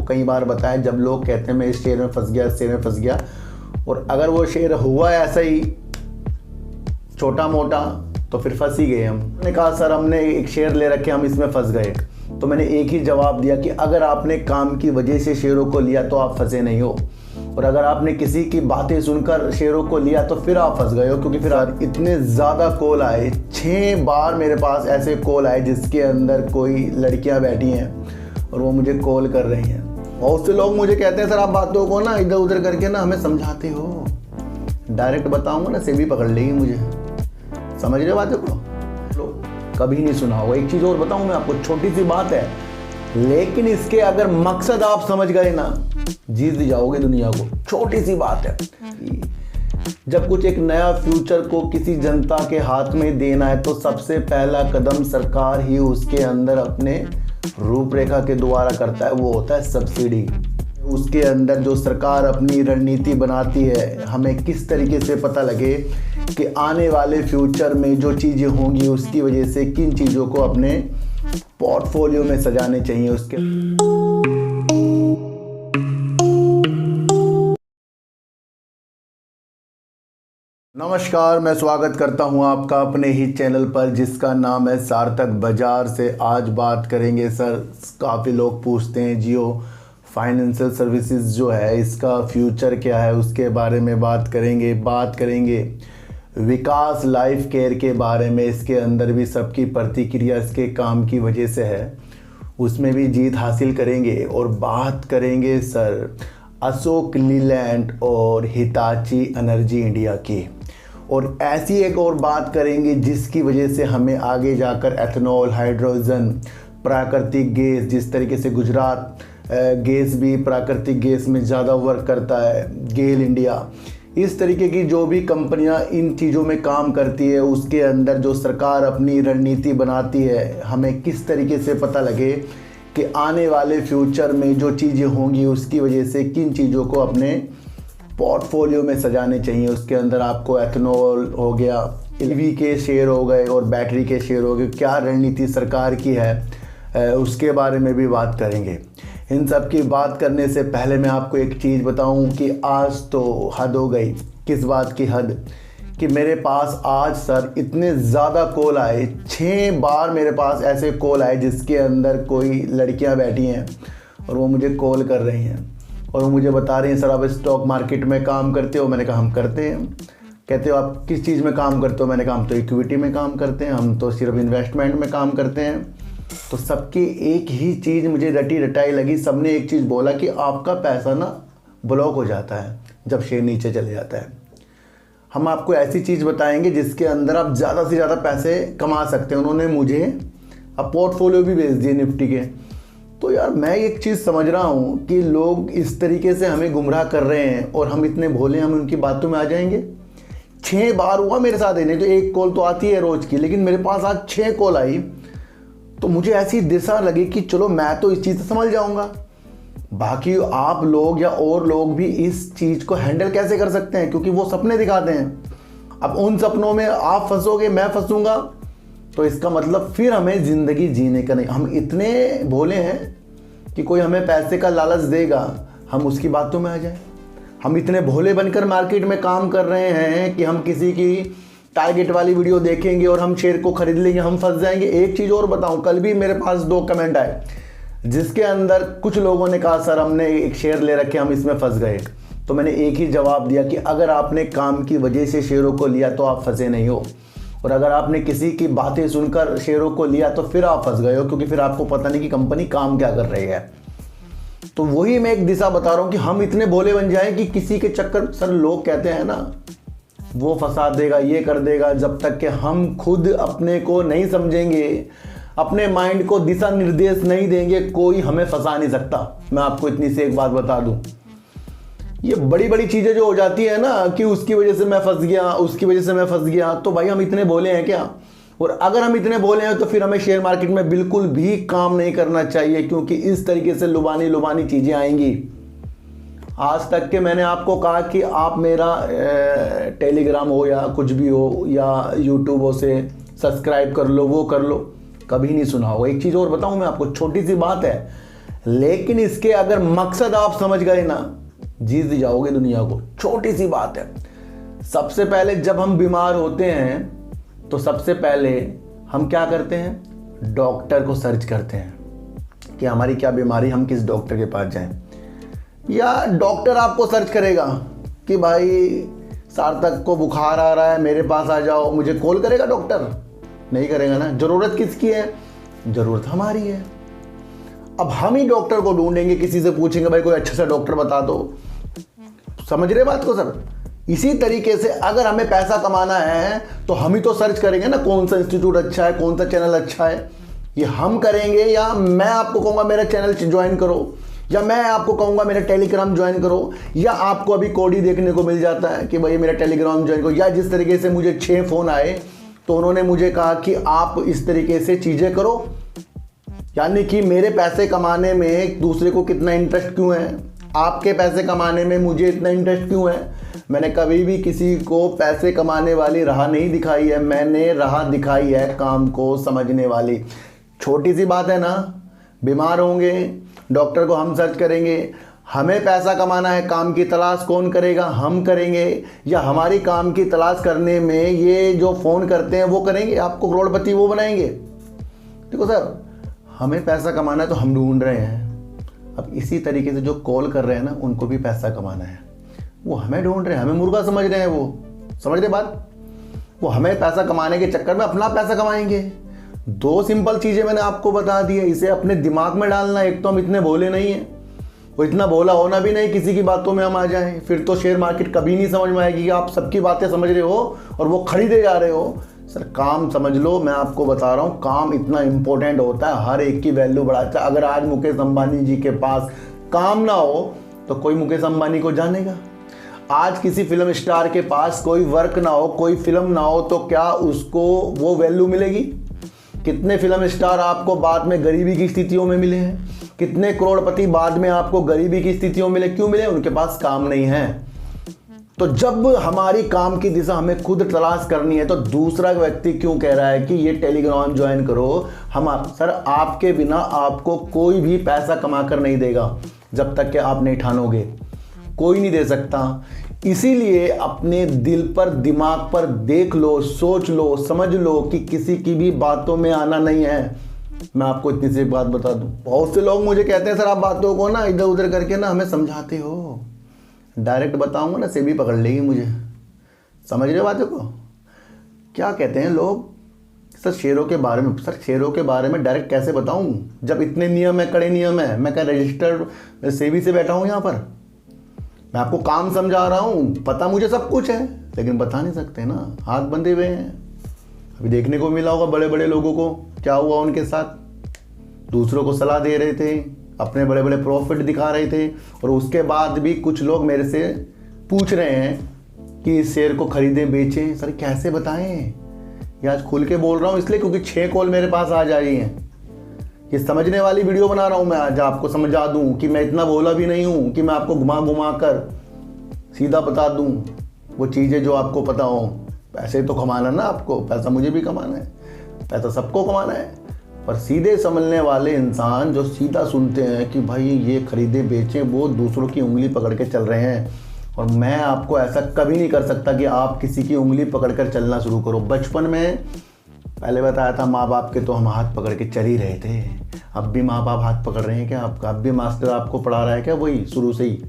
कई बार बताया, जब लोग कहते हैं मैं इस शेयर में फंस गया, इस शेयर में फंस गया, और अगर वो शेयर हुआ ऐसा ही छोटा मोटा तो फिर फंस ही गए हम। मैंने कहा सर हमने एक शेयर ले रखे, हम इसमें फंस गए। तो मैंने एक ही जवाब दिया कि अगर आपने काम की वजह से शेयरों को लिया तो आप फंसे नहीं हो, और अगर आपने किसी की बातें सुनकर शेयरों को लिया तो फिर आप फंस गए हो। क्योंकि फिर इतने ज़्यादा कॉल आए, 6 बार मेरे पास ऐसे कॉल आए जिसके अंदर कोई लड़कियां बैठी हैं और वो मुझे कॉल कर रही हैं। बहुत से लोग मुझे कहते हैं सर आप बातों को ना इधर उधर करके ना हमें समझाते हो, डायरेक्ट बताऊंगा ना सेबी पकड़ लेगी मुझे। समझ रहे बातों को? कभी नहीं सुना होगा। एक चीज़ और बताऊं मैं आपको, छोटी सी बात है, लेकिन इसके अगर मकसद आप समझ गए ना, जीत जाओगे दुनिया को। छोटी सी बात है, जब कुछ एक नया फ्यूचर को किसी जनता के हाथ में देना है तो सबसे पहला कदम सरकार ही उसके अंदर अपने रूपरेखा के द्वारा करता है, वो होता है सब्सिडी। उसके अंदर जो सरकार अपनी रणनीति बनाती है, हमें किस तरीके से पता लगे कि आने वाले फ्यूचर में जो चीज़ें होंगी उसकी वजह से किन चीज़ों को अपने पोर्टफोलियो में सजाने चाहिए। उसके नमस्कार, मैं स्वागत करता हूं आपका अपने ही चैनल पर जिसका नाम है सार्थक बाजार से। आज बात करेंगे सर, काफ़ी लोग पूछते हैं जियो फाइनेंशियल सर्विसेज जो है इसका फ्यूचर क्या है, उसके बारे में बात करेंगे विकास लाइफ केयर के बारे में। इसके अंदर भी सबकी प्रतिक्रिया इसके काम की वजह से है, उसमें भी जीत हासिल करेंगे। और बात करेंगे सर अशोक लीलैंड और हिताची एनर्जी इंडिया की, और ऐसी एक और बात करेंगे जिसकी वजह से हमें आगे जाकर एथेनॉल, हाइड्रोजन, प्राकृतिक गैस, जिस तरीके से गुजरात गैस भी प्राकृतिक गैस में ज़्यादा वर्क करता है, गेल इंडिया, इस तरीके की जो भी कंपनियां इन चीज़ों में काम करती है, उसके अंदर जो सरकार अपनी रणनीति बनाती है, हमें किस तरीके से पता लगे कि आने वाले फ्यूचर में जो चीज़ें होंगी उसकी वजह से किन चीज़ों को अपने पोर्टफोलियो में सजाने चाहिए। उसके अंदर आपको एथेनॉल हो गया, ईवी के शेयर हो गए और बैटरी के शेयर हो गए, क्या रणनीति सरकार की है उसके बारे में भी बात करेंगे। इन सब की बात करने से पहले मैं आपको एक चीज़ बताऊं कि आज तो हद हो गई। किस बात की हद? कि मेरे पास आज सर इतने ज़्यादा कॉल आए, 6 बार मेरे पास ऐसे कॉल आए जिसके अंदर कोई लड़कियां बैठी हैं और वो मुझे कॉल कर रही हैं और वो मुझे बता रही हैं सर आप स्टॉक मार्केट में काम करते हो? मैंने कहा हम करते हैं। कहते हो आप किस चीज़ में काम करते हो? मैंने कहा हम तो इक्विटी में काम करते हैं, हम तो सिर्फ इन्वेस्टमेंट में काम करते हैं। तो सबकी एक ही चीज़ मुझे रटी रटाई लगी, सबने एक चीज़ बोला कि आपका पैसा ना ब्लॉक हो जाता है जब शेयर नीचे चले जाता है। हम आपको ऐसी चीज़ बताएंगे जिसके अंदर आप ज़्यादा से ज़्यादा पैसे कमा सकते हैं। उन्होंने मुझे अब पोर्टफोलियो भी भेज दिए निफ्टी के। तो यार मैं एक चीज़ समझ रहा हूँ कि लोग इस तरीके से हमें गुमराह कर रहे हैं और हम इतने भोले, हम उनकी बातों में आ जाएंगे। 6 बार हुआ मेरे साथ, नहीं तो एक कॉल तो आती है रोज़ की, लेकिन मेरे पास आज 6 कॉल आई। तो मुझे ऐसी दिशा लगी कि चलो मैं तो इस चीज़ से संभल जाऊंगा, बाकी आप लोग या और लोग भी इस चीज़ को हैंडल कैसे कर सकते हैं, क्योंकि वो सपने दिखाते हैं। अब उन सपनों में आप फंसोगे, मैं फंसूंगा, तो इसका मतलब फिर हमें ज़िंदगी जीने का नहीं। हम इतने भोले हैं कि कोई हमें पैसे का लालच देगा, हम उसकी बातों में आ जाए। हम इतने भोले बनकर मार्केट में काम कर रहे हैं कि हम किसी की टारगेट वाली वीडियो देखेंगे और हम शेयर को खरीद लेंगे, हम फंस जाएंगे। एक चीज़ और बताऊं, कल भी मेरे पास 2 कमेंट आए जिसके अंदर कुछ लोगों ने कहा सर हमने एक शेयर ले रखे, हम इसमें फंस गए। तो मैंने एक ही जवाब दिया कि अगर आपने काम की वजह से शेयरों को लिया तो आप फंसे नहीं हो, और अगर आपने किसी की बातें सुनकर शेयरों को लिया तो फिर आप फंस गए हो, क्योंकि फिर आपको पता नहीं कि कंपनी काम क्या कर रही है। तो वही मैं एक दिशा बता रहा हूँ कि हम इतने भोले बन जाएं कि किसी के चक्कर, सर लोग कहते हैं ना वो फंसा देगा, ये कर देगा, जब तक कि हम खुद अपने को नहीं समझेंगे, अपने माइंड को दिशा निर्देश नहीं देंगे, कोई हमें फंसा नहीं सकता। मैं आपको इतनी सी एक बात बता दूं, ये बड़ी बड़ी चीज़ें जो हो जाती है ना कि उसकी वजह से मैं फंस गया, उसकी वजह से मैं फंस गया, तो भाई हम इतने भोले हैं क्या? और अगर हम इतने भोले हैं तो फिर हमें शेयर मार्केट में बिल्कुल भी काम नहीं करना चाहिए, क्योंकि इस तरीके से लुभानी चीज़ें आएंगी। आज तक के मैंने आपको कहा कि आप मेरा टेलीग्राम हो या कुछ भी हो या यूट्यूब हो से सब्सक्राइब कर लो, वो कर लो, कभी नहीं सुना होगा। एक चीज़ और बताऊं मैं आपको, छोटी सी बात है, लेकिन इसके अगर मकसद आप समझ गए ना, जीत जाओगे दुनिया को। छोटी सी बात है, सबसे पहले जब हम बीमार होते हैं तो सबसे पहले हम क्या करते हैं, डॉक्टर को सर्च करते हैं कि हमारी क्या बीमारी, हम किस डॉक्टर के पास जाएं। या डॉक्टर आपको सर्च करेगा कि भाई सार्थक को बुखार आ रहा है, मेरे पास आ जाओ, मुझे कॉल करेगा डॉक्टर? नहीं करेगा ना। ज़रूरत किसकी है? ज़रूरत हमारी है। अब हम ही डॉक्टर को ढूंढेंगे, किसी से पूछेंगे भाई कोई अच्छा सा डॉक्टर बता दो। समझ रहे बात को सर? इसी तरीके से अगर हमें पैसा कमाना है तो हम ही तो सर्च करेंगे ना, कौन सा इंस्टीट्यूट अच्छा है, कौन सा चैनल अच्छा है। ये हम करेंगे, या मैं आपको कहूँगा मेरा चैनल ज्वाइन करो, या मैं आपको कहूँगा मेरा टेलीग्राम ज्वाइन करो, या आपको अभी कोडी देखने को मिल जाता है कि भाई मेरा टेलीग्राम ज्वाइन करो। या जिस तरीके से मुझे 6 फ़ोन आए तो उन्होंने मुझे कहा कि आप इस तरीके से चीज़ें करो, यानी कि मेरे पैसे कमाने में एक दूसरे को कितना इंटरेस्ट क्यों है, आपके पैसे कमाने में मुझे इतना इंटरेस्ट क्यों है। मैंने कभी भी किसी को पैसे कमाने वाली राह नहीं दिखाई है, मैंने राह दिखाई है काम को समझने वाली। छोटी सी बात है ना, बीमार होंगे, डॉक्टर को हम सर्च करेंगे, हमें पैसा कमाना है, काम की तलाश कौन करेगा, हम करेंगे, या हमारी काम की तलाश करने में ये जो फ़ोन करते हैं वो करेंगे, आपको करोड़पति वो बनाएंगे। देखो सर, हमें पैसा कमाना है तो हम ढूंढ रहे हैं। अब इसी तरीके से जो कॉल कर रहे हैं ना, उनको भी पैसा कमाना है, वो हमें ढूंढ रहे हैं, हमें मुर्गा समझ रहे हैं। वो समझ रहे बात? वो हमें पैसा कमाने के चक्कर में अपना पैसा कमाएंगे। 2 सिंपल चीज़ें मैंने आपको बता दी है, इसे अपने दिमाग में डालना। एक तो हम इतने भोले नहीं हैं, वो इतना भोला होना भी नहीं किसी की बातों में हम आ जाएं, फिर तो शेयर मार्केट कभी नहीं समझ में आएगी कि आप सबकी बातें समझ रहे हो और वो खरीदे जा रहे हो। सर काम समझ लो, मैं आपको बता रहा हूँ, काम इतना इंपॉर्टेंट होता है, हर एक की वैल्यू बढ़ाता है। अगर आज मुकेश अंबानी जी के पास काम ना हो तो कोई मुकेश अंबानी को जानेगा। आज किसी फिल्म स्टार के पास कोई वर्क ना हो, कोई फिल्म ना हो, तो क्या उसको वो वैल्यू मिलेगी? कितने फिल्म स्टार आपको बाद में गरीबी की स्थितियों में मिले हैं, कितने करोड़पति बाद में आपको गरीबी की स्थितियों में मिले? क्यों मिले? उनके पास काम नहीं है। तो जब हमारी काम की दिशा हमें खुद तलाश करनी है तो दूसरा व्यक्ति क्यों कह रहा है कि ये टेलीग्राम ज्वाइन करो? सर आपके बिना आपको कोई भी पैसा कमा कर नहीं देगा जब तक कि आप नहीं ठानोगे, कोई नहीं दे सकता। इसीलिए अपने दिल पर, दिमाग पर देख लो, सोच लो, समझ लो कि किसी की भी बातों में आना नहीं है। मैं आपको इतनी सी बात बता दूं, बहुत से लोग मुझे कहते हैं सर आप बातों को ना इधर उधर करके ना हमें समझाते हो। डायरेक्ट बताऊंगा ना सेबी पकड़ लेगी मुझे। समझ रहे बातों को? क्या कहते हैं लोग, सर शेयरों के बारे में, सर शेयरों के बारे में डायरेक्ट कैसे बताऊं जब इतने नियम है, कड़े नियम है। मैं क्या रजिस्टर्ड सेबी से बैठा हूं यहाँ पर? मैं आपको काम समझा रहा हूँ, पता मुझे सब कुछ है, लेकिन बता नहीं सकते ना, हाथ बंधे हुए हैं। अभी देखने को मिला होगा बड़े बड़े लोगों को क्या हुआ उनके साथ, दूसरों को सलाह दे रहे थे, अपने बड़े बड़े प्रॉफिट दिखा रहे थे, और उसके बाद भी कुछ लोग मेरे से पूछ रहे हैं कि इस शेयर को खरीदें बेचें। सर कैसे बताएं? ये आज खुल के बोल रहा हूँ इसलिए क्योंकि 6 कॉल मेरे पास आ जा रही हैं। ये समझने वाली वीडियो बना रहा हूँ मैं, आज आपको समझा दूँ कि मैं इतना भोला भी नहीं हूँ कि मैं आपको घुमा घुमा कर सीधा बता दूँ वो चीज़ें जो आपको पता हो। पैसे तो कमाना ना आपको, पैसा मुझे भी कमाना है, पैसा सबको कमाना है। पर सीधे समझने वाले इंसान जो सीधा सुनते हैं कि भाई ये खरीदे बेचें, वो दूसरों की उंगली पकड़ के चल रहे हैं। और मैं आपको ऐसा कभी नहीं कर सकता कि आप किसी की उंगली पकड़ कर चलना शुरू करो। बचपन में पहले बताया था, माँ बाप के तो हम हाथ पकड़ के चल ही रहे थे। अब भी माँ बाप हाथ पकड़ रहे हैं क्या आपका? अब भी मास्टर आपको पढ़ा रहा है क्या वही शुरू से ही?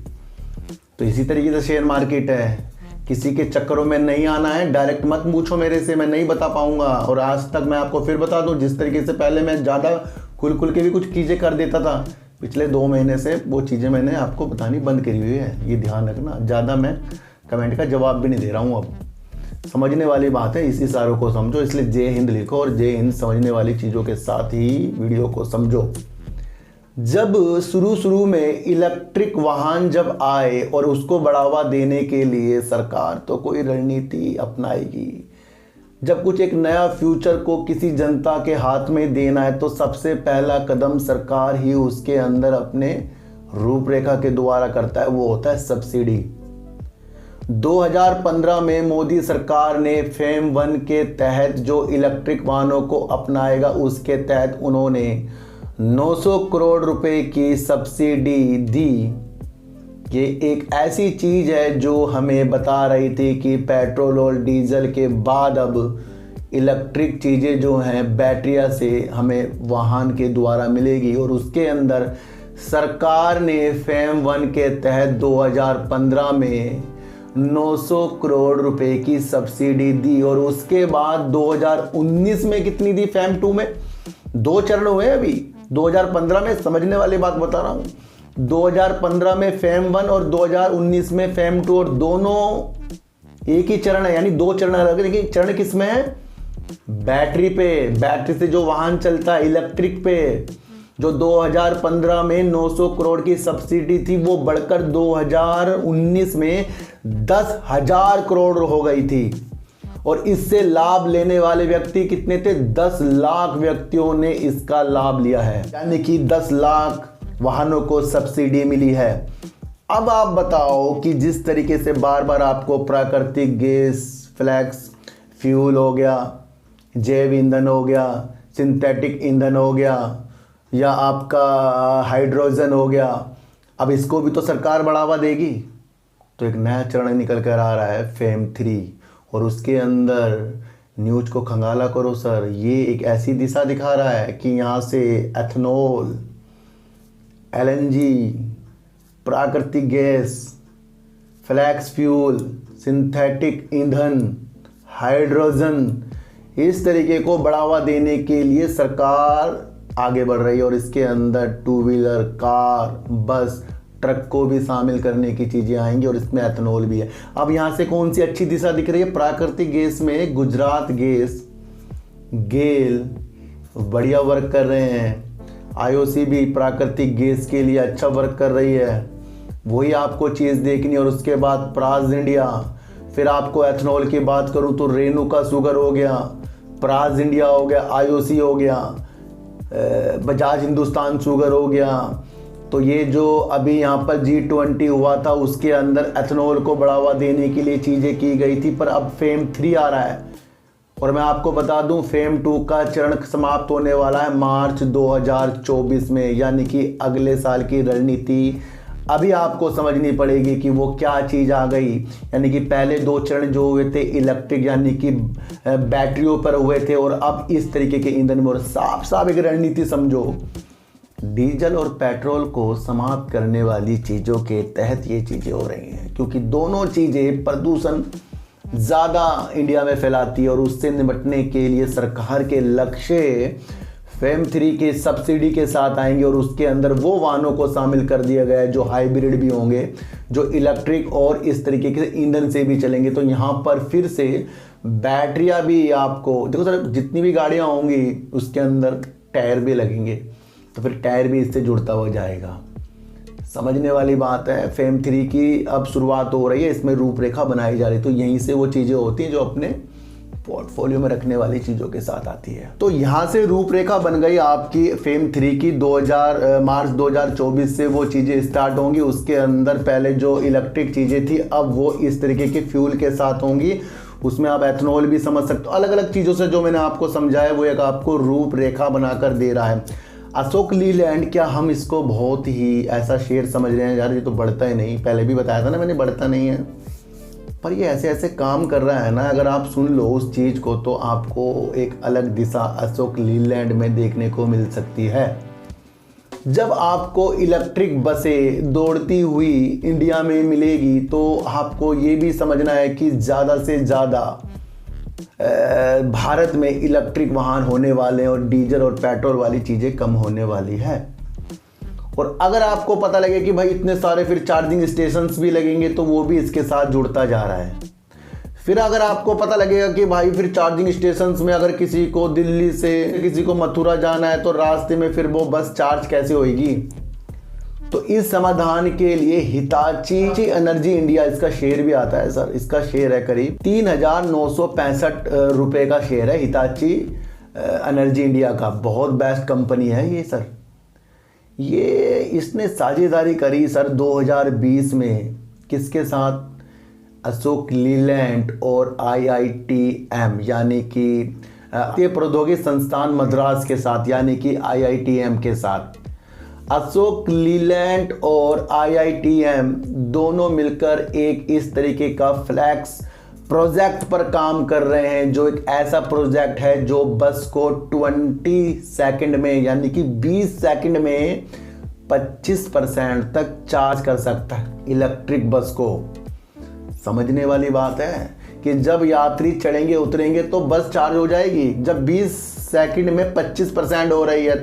तो इसी तरीके से शेयर मार्केट है, किसी के चक्करों में नहीं आना है। डायरेक्ट मत पूछो मेरे से, मैं नहीं बता पाऊंगा। और आज तक मैं आपको फिर बता दूं, जिस तरीके से पहले मैं ज़्यादा खुल के भी कुछ चीज़ें कर देता था, पिछले 2 महीने से वो चीज़ें मैंने आपको बतानी बंद करी हुई है। ये ध्यान रखना, ज़्यादा मैं कमेंट का जवाब भी नहीं दे रहा हूँ। अब समझने वाली बात है, इसी सारों को समझो। इसलिए जय हिंद लिखो और जय हिंद समझने वाली चीज़ों के साथ ही वीडियो को समझो। जब शुरू में इलेक्ट्रिक वाहन जब आए और उसको बढ़ावा देने के लिए सरकार तो कोई रणनीति अपनाएगी। जब कुछ एक नया फ्यूचर को किसी जनता के हाथ में देना है तो सबसे पहला कदम सरकार ही उसके अंदर अपने रूपरेखा के द्वारा करता है, वो होता है सब्सिडी। 2015 में मोदी सरकार ने फेम 1 के तहत जो इलेक्ट्रिक वाहनों को अपनाएगा उसके तहत उन्होंने 900 करोड़ रुपए की सब्सिडी दी। ये एक ऐसी चीज़ है जो हमें बता रही थी कि पेट्रोल और डीजल के बाद अब इलेक्ट्रिक चीज़ें जो हैं बैटरिया से हमें वाहन के द्वारा मिलेगी। और उसके अंदर सरकार ने फेम 1 के तहत 2015 में 900 करोड़ रुपए की सब्सिडी दी। और उसके बाद 2019 में कितनी दी? फेम 2 में 2 चरण हुए अभी। 2015 में, समझने वाली बात बता रहा हूँ, 2015 में फेम 1 और 2019 में फेम 2, और दोनों एक ही चरण है, यानी 2 चरण अलग। लेकिन चरण किस में है? बैटरी पे, बैटरी से जो वाहन चलता है इलेक्ट्रिक पे। जो 2015 में 900 करोड़ की सब्सिडी थी वो बढ़कर 2019 में 10,000 करोड़ हो गई थी। और इससे लाभ लेने वाले व्यक्ति कितने थे? 10 लाख व्यक्तियों ने इसका लाभ लिया है, यानी कि 10 लाख वाहनों को सब्सिडी मिली है। अब आप बताओ कि जिस तरीके से बार बार आपको प्राकृतिक गैस, फ्लैक्स फ्यूल हो गया, जैव ईंधन हो गया, सिंथेटिक ईंधन हो गया, या आपका हाइड्रोजन हो गया, अब इसको भी तो सरकार बढ़ावा देगी। तो एक नया चरण निकल कर आ रहा है फेम 3, और उसके अंदर न्यूज को खंगाला करो सर, ये एक ऐसी दिशा दिखा रहा है कि यहाँ से एथनॉल, एलएनजी, प्राकृतिक गैस, फ्लैक्स फ्यूल, सिंथेटिक ईंधन, हाइड्रोजन, इस तरीके को बढ़ावा देने के लिए सरकार आगे बढ़ रही है। और इसके अंदर 2 व्हीलर, कार, बस, ट्रक को भी शामिल करने की चीज़ें आएंगी, और इसमें एथनॉल भी है। अब यहाँ से कौन सी अच्छी दिशा दिख रही है? प्राकृतिक गैस में गुजरात गैस, गेल बढ़िया वर्क कर रहे हैं। आईओसी भी प्राकृतिक गैस के लिए अच्छा वर्क कर रही है, वही आपको चीज़ देखनी। और उसके बाद प्राज इंडिया, फिर आपको एथनॉल की बात करूँ तो रेणुका शुगर हो गया, प्राज इंडिया हो गया, आईओसी हो गया, बजाज हिंदुस्तान शुगर हो गया। तो ये जो अभी यहाँ पर G20 हुआ था उसके अंदर एथनॉल को बढ़ावा देने के लिए चीज़ें की गई थी। पर अब फेम 3 आ रहा है, और मैं आपको बता दूं फेम 2 का चरण समाप्त होने वाला है मार्च 2024 में, यानी कि अगले साल की रणनीति अभी आपको समझनी पड़ेगी कि वो क्या चीज़ आ गई। यानी कि पहले 2 चरण जो हुए थे इलेक्ट्रिक यानी कि बैटरियों पर हुए थे, और अब इस तरीके के ईंधन में। और साफ साफ एक रणनीति समझो, डीजल और पेट्रोल को समाप्त करने वाली चीज़ों के तहत ये चीज़ें हो रही हैं, क्योंकि दोनों चीज़ें प्रदूषण ज़्यादा इंडिया में फैलाती है। और उससे निपटने के लिए सरकार के लक्ष्य फेम 3 के सब्सिडी के साथ आएंगे, और उसके अंदर वो वाहनों को शामिल कर दिया गया है जो हाइब्रिड भी होंगे, जो इलेक्ट्रिक और इस तरीके के ईंधन से भी चलेंगे। तो यहाँ पर फिर से बैटरियाँ भी आपको देखो सर, जितनी भी गाड़ियाँ होंगी उसके अंदर टायर भी लगेंगे, तो फिर टायर भी इससे जुड़ता हुआ जाएगा। समझने वाली बात है। फेम 3 की अब शुरुआत हो रही है, इसमें रूपरेखा बनाई जा रही है। तो यहीं से वो चीज़ें होती हैं जो अपने पोर्टफोलियो में रखने वाली चीज़ों के साथ आती है। तो यहाँ से रूपरेखा बन गई आपकी फेम 3 की। मार्च 2024 से वो चीज़ें स्टार्ट होंगी। उसके अंदर पहले जो इलेक्ट्रिक चीज़ें थी अब वो इस तरीके के फ्यूल के साथ होंगी। उसमें आप एथनॉल भी समझ सकते हो। अलग अलग चीज़ों से जो मैंने आपको समझाया वो एक आपको रूपरेखा बनाकर दे रहा है। अशोक लीलैंड, क्या हम इसको बहुत ही ऐसा शेयर समझ रहे हैं यार ये तो बढ़ता ही नहीं, पहले भी बताया था ना मैंने, बढ़ता नहीं है, पर ये ऐसे ऐसे काम कर रहा है ना, अगर आप सुन लो उस चीज़ को तो आपको एक अलग दिशा अशोक लीलैंड में देखने को मिल सकती है। जब आपको इलेक्ट्रिक बसें दौड़ती हुई इंडिया में मिलेगी तो आपको ये भी समझना है कि ज़्यादा से ज़्यादा भारत में इलेक्ट्रिक वाहन होने वाले हैं और डीजल और पेट्रोल वाली चीज़ें कम होने वाली है। और अगर आपको पता लगे कि भाई इतने सारे फिर चार्जिंग स्टेशंस भी लगेंगे तो वो भी इसके साथ जुड़ता जा रहा है। फिर अगर आपको पता लगेगा कि भाई फिर चार्जिंग स्टेशंस में अगर किसी को दिल्ली से किसी को मथुरा जाना है तो रास्ते में फिर वो बस चार्ज कैसे होएगी। तो इस समाधान के लिए हिताची एनर्जी इंडिया, इसका शेयर भी आता है सर, इसका शेयर है करीब 3,965 रुपये का शेयर है हिताची एनर्जी इंडिया का। बहुत बेस्ट कंपनी है ये सर। ये इसने साझेदारी करी सर 2020 में किसके साथ? अशोक लीलैंड और IITM यानी कि भारतीय प्रौद्योगिकी संस्थान मद्रास के साथ यानी कि IITM के साथ। अशोक लीलैंड और IITM दोनों मिलकर एक इस तरीके का फ्लैक्स प्रोजेक्ट पर काम कर रहे हैं, जो एक ऐसा प्रोजेक्ट है जो बस को 20 सेकंड में यानी कि 20 सेकंड में 25% तक चार्ज कर सकता है इलेक्ट्रिक बस को। समझने वाली बात है कि जब यात्री चढ़ेंगे उतरेंगे तो बस चार्ज हो जाएगी। जब 20 सेकंड में 25% हो रही है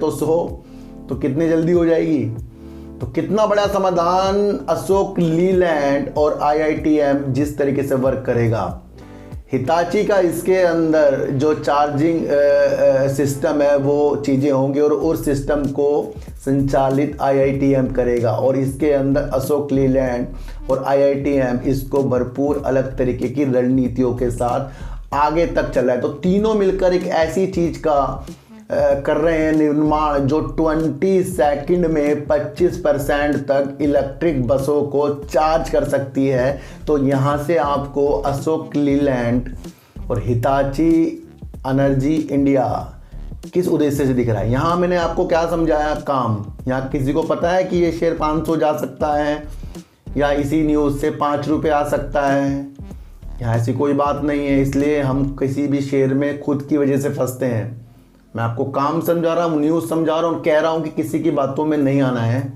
तो कितनी जल्दी हो जाएगी। तो कितना बड़ा समाधान अशोक लीलैंड और IITM जिस तरीके से वर्क करेगा। हिताची का इसके अंदर जो चार्जिंग सिस्टम है वो चीज़ें होंगी और उस सिस्टम को संचालित IITM करेगा, और इसके अंदर अशोक लीलैंड और IITM इसको भरपूर अलग तरीके की रणनीतियों के साथ आगे तक चल रहा है। तो तीनों मिलकर एक ऐसी चीज़ का कर रहे हैं निर्माण जो 20 सेकंड में 25% तक इलेक्ट्रिक बसों को चार्ज कर सकती है। तो यहाँ से आपको अशोक लीलैंड और हिताची एनर्जी इंडिया किस उद्देश्य से दिख रहा है। यहाँ मैंने आपको क्या समझाया, काम। यहाँ किसी को पता है कि ये शेयर 500 जा सकता है या इसी न्यूज़ से 5 रुपये आ सकता है। यहाँ ऐसी कोई बात नहीं है, इसलिए हम किसी भी शेयर में खुद की वजह से फंसते हैं। मैं आपको काम समझा रहा हूँ, न्यूज़ समझा रहा हूँ, कह रहा हूँ कि किसी की बातों में नहीं आना है।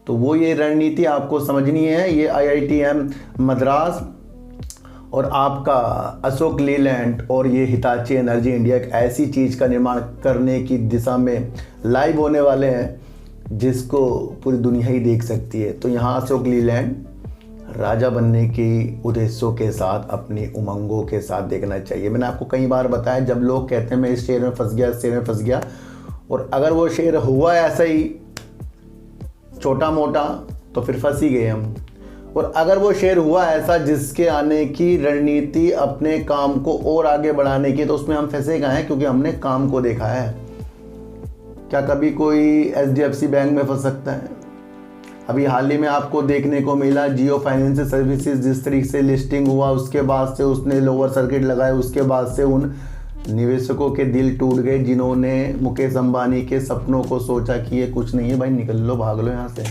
तो वो ये रणनीति आपको समझनी है। ये IITM मद्रास और आपका अशोक लीलैंड और ये हिताची एनर्जी इंडिया एक ऐसी चीज़ का निर्माण करने की दिशा में लाइव होने वाले हैं जिसको पूरी दुनिया ही देख सकती है। तो यहाँ अशोक लीलैंड राजा बनने की उद्देश्यों के साथ, अपनी उमंगों के साथ देखना चाहिए। मैंने आपको कई बार बताया, जब लोग कहते हैं मैं इस शेयर में फंस गया, इस शेयर में फंस गया, और अगर वो शेयर हुआ ऐसा ही छोटा मोटा तो फिर फंस ही गए हम। और अगर वो शेयर हुआ ऐसा जिसके आने की रणनीति अपने काम को और आगे बढ़ाने की, तो उसमें हम फंसे कहाँ हैं, क्योंकि हमने काम को देखा है। क्या कभी कोई HDFC बैंक में फंस सकता है? अभी हाल ही में आपको देखने को मिला जियो फाइनेंशियल सर्विसेज जिस तरीके से लिस्टिंग हुआ, उसके बाद से उसने लोअर सर्किट लगाए, उसके बाद से उन निवेशकों के दिल टूट गए जिन्होंने मुकेश अंबानी के सपनों को सोचा कि ये कुछ नहीं है भाई, निकल लो, भाग लो यहाँ से,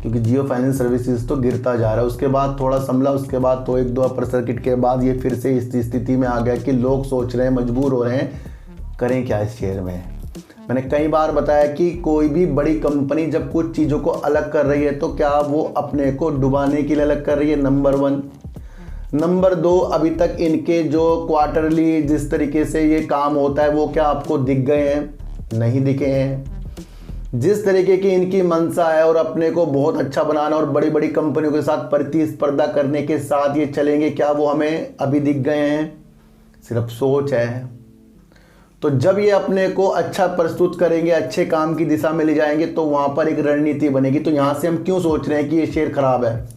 क्योंकि जियो फाइनेंस सर्विसेज तो गिरता जा रहा है। उसके बाद थोड़ा संभला, उसके बाद तो 1-2 अपर सर्किट के बाद ये फिर से इस स्थिति में आ गया कि लोग सोच रहे हैं, मजबूर हो रहे हैं, करें क्या इस शेयर में। मैंने कई बार बताया कि कोई भी बड़ी कंपनी जब कुछ चीज़ों को अलग कर रही है तो क्या वो अपने को डुबाने के लिए अलग कर रही है, नंबर 1। नंबर 2, अभी तक इनके जो क्वार्टरली जिस तरीके से ये काम होता है वो क्या आपको दिख गए हैं? नहीं दिखे हैं। जिस तरीके की इनकी मंशा है और अपने को बहुत अच्छा बनाना और बड़ी बड़ी कंपनियों के साथ प्रतिस्पर्धा करने के साथ ये चलेंगे, क्या वो हमें अभी दिख गए हैं? सिर्फ सोच है। तो जब ये अपने को अच्छा प्रस्तुत करेंगे, अच्छे काम की दिशा में ले जाएंगे, तो वहाँ पर एक रणनीति बनेगी। तो यहाँ से हम क्यों सोच रहे हैं कि ये शेयर खराब है?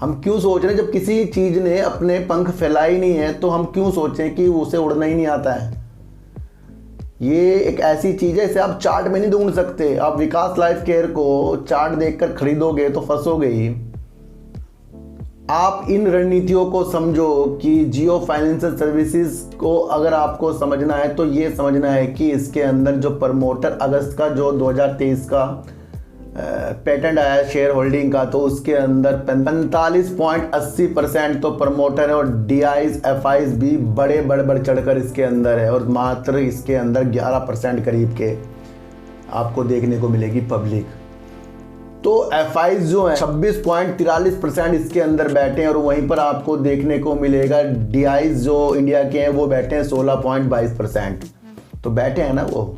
हम क्यों सोच रहे हैं, जब किसी चीज़ ने अपने पंख फैलाए नहीं है तो हम क्यों सोचें कि उसे उड़ना ही नहीं आता है? ये एक ऐसी चीज़ है, इसे आप चार्ट में नहीं ढूंढ सकते। आप विकास लाइफ केयर को चार्ट देखकर खरीदोगे तो फंसोगे ही। आप इन रणनीतियों को समझो कि जियो फाइनेंशियल सर्विसेज को अगर आपको समझना है तो ये समझना है कि इसके अंदर जो प्रमोटर अगस्त का जो 2023 का पेटेंट आया है शेयर होल्डिंग का, तो उसके अंदर 45.80% तो प्रमोटर है और DIs FIs भी बड़े बढ़ चढ़कर इसके अंदर है, और मात्र इसके अंदर 11% करीब के आपको देखने को मिलेगी पब्लिक। तो FIs जो है 26.43% इसके अंदर बैठे हैं, और वहीं पर आपको देखने को मिलेगा DIs जो इंडिया के हैं वो बैठे हैं 16.22%। तो बैठे हैं ना, वो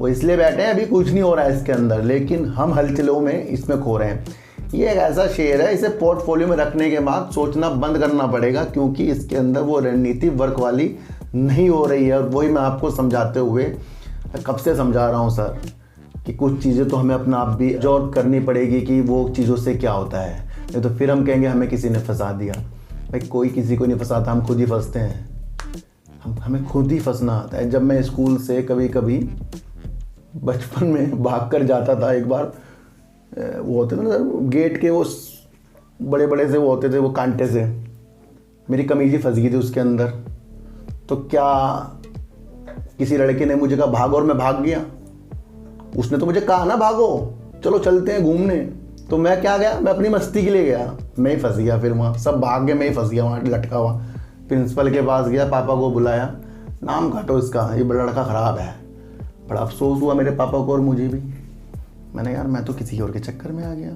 इसलिए बैठे हैं, अभी कुछ नहीं हो रहा है इसके अंदर, लेकिन हम हलचलों में इसमें खो रहे हैं। ये एक ऐसा शेयर है, इसे पोर्टफोलियो में रखने के बाद सोचना बंद करना पड़ेगा, क्योंकि इसके अंदर वो रणनीति वर्क वाली नहीं हो रही है। और वही मैं आपको समझाते हुए कब से समझा रहा हूँ सर कि कुछ चीज़ें तो हमें अपना आप भी जॉब करनी पड़ेगी कि वो चीज़ों से क्या होता है, नहीं तो फिर हम कहेंगे हमें किसी ने फंसा दिया। भाई कोई किसी को नहीं फंसाता, हम खुद ही फंसते हैं। हमें खुद ही फंसना आता है। जब मैं स्कूल से कभी कभी बचपन में भाग कर जाता था, एक बार वो होते थे ना सर गेट के, वो बड़े बड़े से वो होते थे, वो कांटे से मेरी कमीज ही फंस गई थी उसके अंदर। तो क्या किसी लड़के ने मुझे कहा भागो और मैं भाग गया। उसने तो मुझे कहा ना भागो, चलो चलते हैं घूमने, तो मैं क्या गया, मैं अपनी मस्ती के लिए गया, मैं ही फंस गया। फिर वहाँ सब भाग गए, मैं ही फंस गया वहाँ लटका हुआ। प्रिंसिपल के पास गया, पापा को बुलाया, नाम काटो इसका, ये बड़ा लड़का ख़राब है। बड़ा अफसोस हुआ मेरे पापा को और मुझे भी। मैंने यार मैं तो किसी और के चक्कर में आ गया।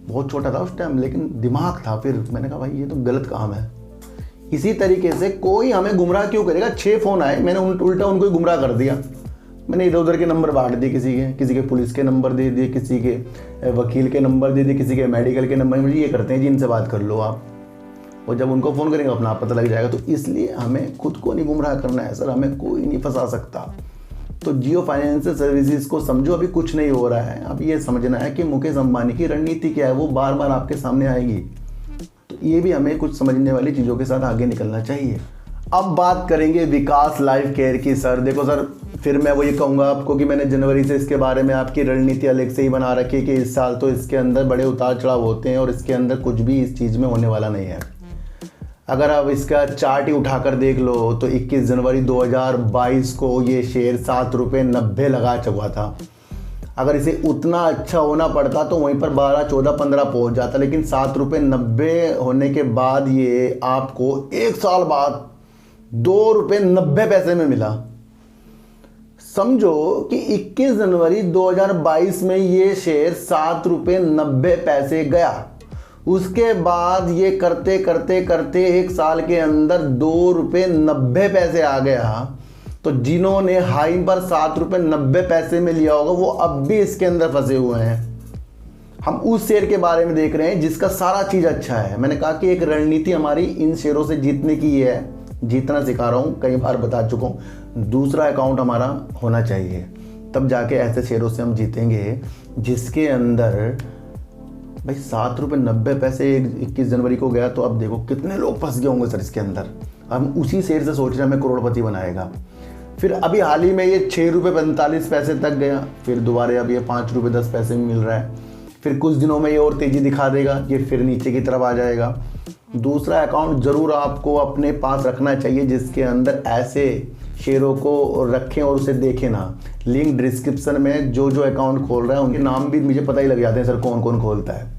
बहुत छोटा था उस टाइम, लेकिन दिमाग था। फिर मैंने कहा भाई ये तो गलत काम है। इसी तरीके से कोई हमें गुमराह क्यों करेगा। 6 फ़ोन आए, मैंने उल्टा उनको ही गुमराह कर दिया। मैंने इधर उधर के नंबर बांट दिए, किसी के पुलिस के नंबर दे दिए, किसी के वकील के नंबर दे दिए, किसी के मेडिकल के नंबर। मुझे ये करते हैं जी इनसे बात कर लो आप, और जब उनको फ़ोन करेंगे अपना पता लग जाएगा। तो इसलिए हमें खुद को नहीं गुमराह करना है सर, हमें कोई नहीं फंसा सकता। तो जियो फाइनेंशियल सर्विसेज को समझो, अभी कुछ नहीं हो रहा है। अब ये समझना है कि मुकेश अंबानी की रणनीति क्या है, वो बार बार आपके सामने आएगी। तो ये भी हमें कुछ समझने वाली चीज़ों के साथ आगे निकलना चाहिए। अब बात करेंगे विकास लाइफ केयर की। सर देखो सर, फिर मैं वो ये कहूँगा आपको कि मैंने जनवरी से इसके बारे में आपकी रणनीति अलग से ही बना रखी है कि इस साल तो इसके अंदर बड़े उतार चढ़ाव होते हैं और इसके अंदर कुछ भी इस चीज़ में होने वाला नहीं है। अगर आप इसका चार्ट ही उठाकर देख लो तो 21 जनवरी 2022 को ये शेयर 7 रुपये 90 लगा चुका था। अगर इसे उतना अच्छा होना पड़ता तो वहीं पर 12, 14, 15 पहुँच जाता, लेकिन 7 रुपये 90 होने के बाद ये आपको 1 साल बाद 2 रुपये 90 पैसे में मिला। समझो कि 21 जनवरी 2022 में ये शेयर 7 रुपये 90 पैसे गया। उसके बाद ये करते करते करते 1 साल के अंदर 2 रुपये 90 पैसे आ गया। तो जिन्होंने हाई पर 7 रुपये 90 पैसे में लिया होगा वो अब भी इसके अंदर फंसे हुए हैं। हम उस शेयर के बारे में देख रहे हैं जिसका सारा चीज़ अच्छा है। मैंने कहा कि एक रणनीति हमारी इन शेयरों से जीतने की है, जीतना सिखा रहा हूँ, कई बार बता चुका हूँ। दूसरा अकाउंट हमारा होना चाहिए, तब जाके ऐसे शेयरों से हम जीतेंगे जिसके अंदर भाई 7 रुपये 90 पैसे 21 जनवरी को गया। तो अब देखो कितने लोग फंस गए होंगे सर इसके अंदर। हम उसी शेयर से सोच रहे हैं हमें करोड़पति बनाएगा। फिर अभी हाल ही में ये 6 रुपये 45 पैसे तक गया, फिर दोबारा अब ये 5 रुपये 10 पैसे में मिल रहा है। फिर कुछ दिनों में ये और तेज़ी दिखा देगा, ये फिर नीचे की तरफ आ जाएगा। दूसरा अकाउंट ज़रूर आपको अपने पास रखना चाहिए जिसके अंदर ऐसे शेयरों को रखें और उसे देखें ना। लिंक डिस्क्रिप्शन में जो अकाउंट खोल रहा है उनके नाम भी मुझे पता ही लग जाते हैं सर, कौन कौन खोलता है।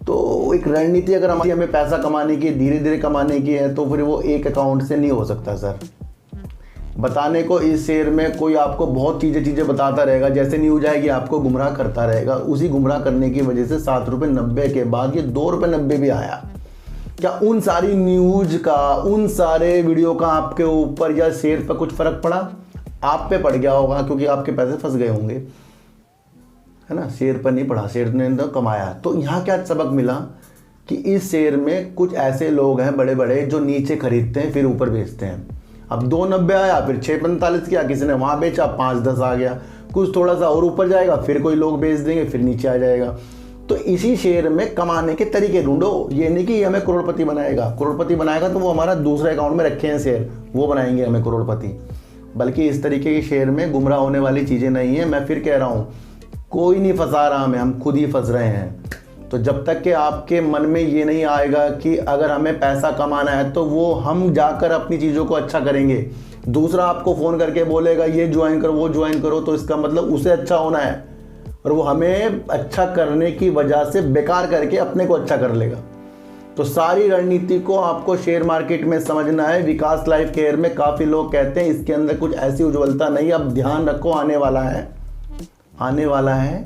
तो एक रणनीति अगर हमें पैसा कमाने की, धीरे धीरे कमाने की है, तो फिर वो एक अकाउंट से नहीं हो सकता सर। बताने को इस शेयर में कोई आपको बहुत चीज़ें बताता रहेगा, जैसे न्यूज आएगी आपको गुमराह करता रहेगा। उसी गुमराह करने की वजह से 7 रुपये 90 के बाद ये 2 रुपये 90 भी आया। क्या उन सारी न्यूज का, उन सारे वीडियो का आपके ऊपर या शेयर पर कुछ फ़र्क पड़ा? आप पे पड़ गया होगा क्योंकि आपके पैसे फंस गए होंगे, है ना। शेयर पर नहीं पड़ा, शेयर ने तो कमाया। तो यहाँ क्या सबक मिला कि इस शेयर में कुछ ऐसे लोग हैं बड़े बड़े जो नीचे खरीदते हैं फिर ऊपर बेचते हैं। अब 2.90 आया, फिर 6.45 किया, किसी ने वहाँ बेचा, 5.10 आ गया। कुछ थोड़ा सा और ऊपर जाएगा, फिर कोई लोग बेच देंगे, फिर नीचे आ जाएगा। तो इसी शेयर में कमाने के तरीके ढूंढो। ये नहीं कि हमें करोड़पति बनाएगा। करोड़पति बनाएगा तो वो हमारा दूसरे अकाउंट में रखे हैं शेयर, वो बनाएंगे हमें करोड़पति। बल्कि इस तरीके के शेयर में गुमराह होने वाली चीज़ें नहीं है। मैं फिर कह रहा हूँ, कोई नहीं फंसा रहा हमें, हम खुद ही फंस रहे हैं। तो जब तक कि आपके मन में ये नहीं आएगा कि अगर हमें पैसा कमाना है तो वो हम जाकर अपनी चीज़ों को अच्छा करेंगे, दूसरा आपको फ़ोन करके बोलेगा ये ज्वाइन करो, वो ज्वाइन करो, तो इसका मतलब उसे अच्छा होना है और वो हमें अच्छा करने की वजह से बेकार करके अपने को अच्छा कर लेगा। तो सारी रणनीति को आपको शेयर मार्केट में समझना है। विकास लाइफ केयर में काफ़ी लोग कहते हैं इसके अंदर कुछ ऐसी उज्ज्वलता नहीं। अब ध्यान रखो, आने वाला है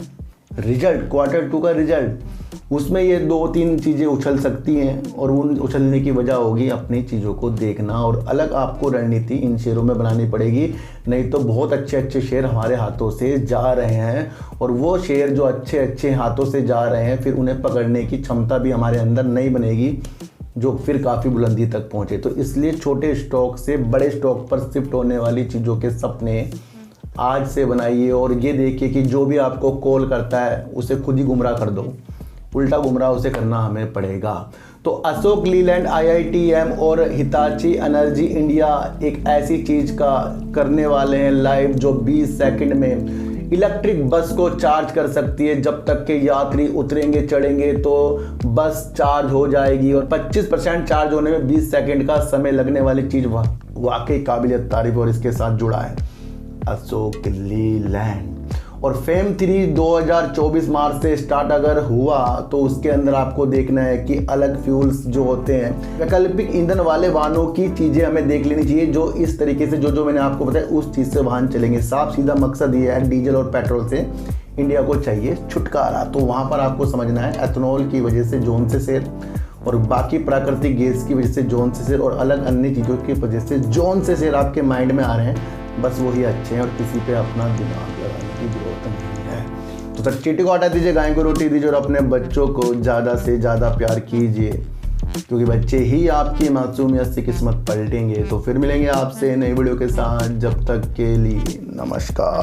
रिजल्ट, Q2 का रिजल्ट। उसमें ये 2-3 चीज़ें उछल सकती हैं और उन उछलने की वजह होगी अपनी चीज़ों को देखना, और अलग आपको रणनीति इन शेयरों में बनानी पड़ेगी। नहीं तो बहुत अच्छे शेयर हमारे हाथों से जा रहे हैं, और वो शेयर जो अच्छे हाथों से जा रहे हैं फिर उन्हें पकड़ने की क्षमता भी हमारे अंदर नहीं बनेगी, जो फिर काफ़ी बुलंदी तक पहुँचे। तो इसलिए छोटे स्टॉक से बड़े स्टॉक पर शिफ्ट होने वाली चीज़ों के सपने आज से बनाइए, और ये देखिए कि जो भी आपको कॉल करता है उसे खुद ही गुमराह कर दो। उल्टा गुमराह उसे करना हमें पड़ेगा। तो अशोक लीलैंड, IITM और हिताची एनर्जी इंडिया एक ऐसी चीज़ का करने वाले हैं लाइव जो 20 सेकंड में इलेक्ट्रिक बस को चार्ज कर सकती है। जब तक के यात्री उतरेंगे चढ़ेंगे तो बस चार्ज हो जाएगी, और 25% चार्ज होने में 20 सेकंड का समय लगने वाली चीज़ वाकई काबिलियत तारीफ और इसके साथ जुड़ा है। अशोक लीलैंड। और फेम 3 2024 मार्च से स्टार्ट अगर हुआ तो उसके अंदर आपको देखना है कि अलग फ्यूल्स जो होते हैं, वैकल्पिक ईंधन वाले वाहनों की चीज़ें हमें देख लेनी चाहिए, जो इस तरीके से जो मैंने आपको बताया उस चीज़ से वाहन चलेंगे। साफ सीधा मकसद ये है, डीजल और पेट्रोल से इंडिया को चाहिए छुटकारा। तो वहाँ पर आपको समझना है एथेनॉल की वजह से जोन से सेल, और बाकी प्राकृतिक गैस की वजह से जोन से सेल, और अलग अन्य चीज़ों की वजह से जोन से सेल आपके माइंड में आ रहे हैं, बस वही अच्छे हैं और किसी पे अपना दिमाग लगाने की जरूरत नहीं है। तो सर चींटी को हटा दीजिए, गाय को रोटी दीजिए और अपने बच्चों को ज़्यादा से ज़्यादा प्यार कीजिए, क्योंकि बच्चे ही आपकी मासूमियत से किस्मत पलटेंगे। तो फिर मिलेंगे आपसे नई वीडियो के साथ, जब तक के लिए नमस्कार।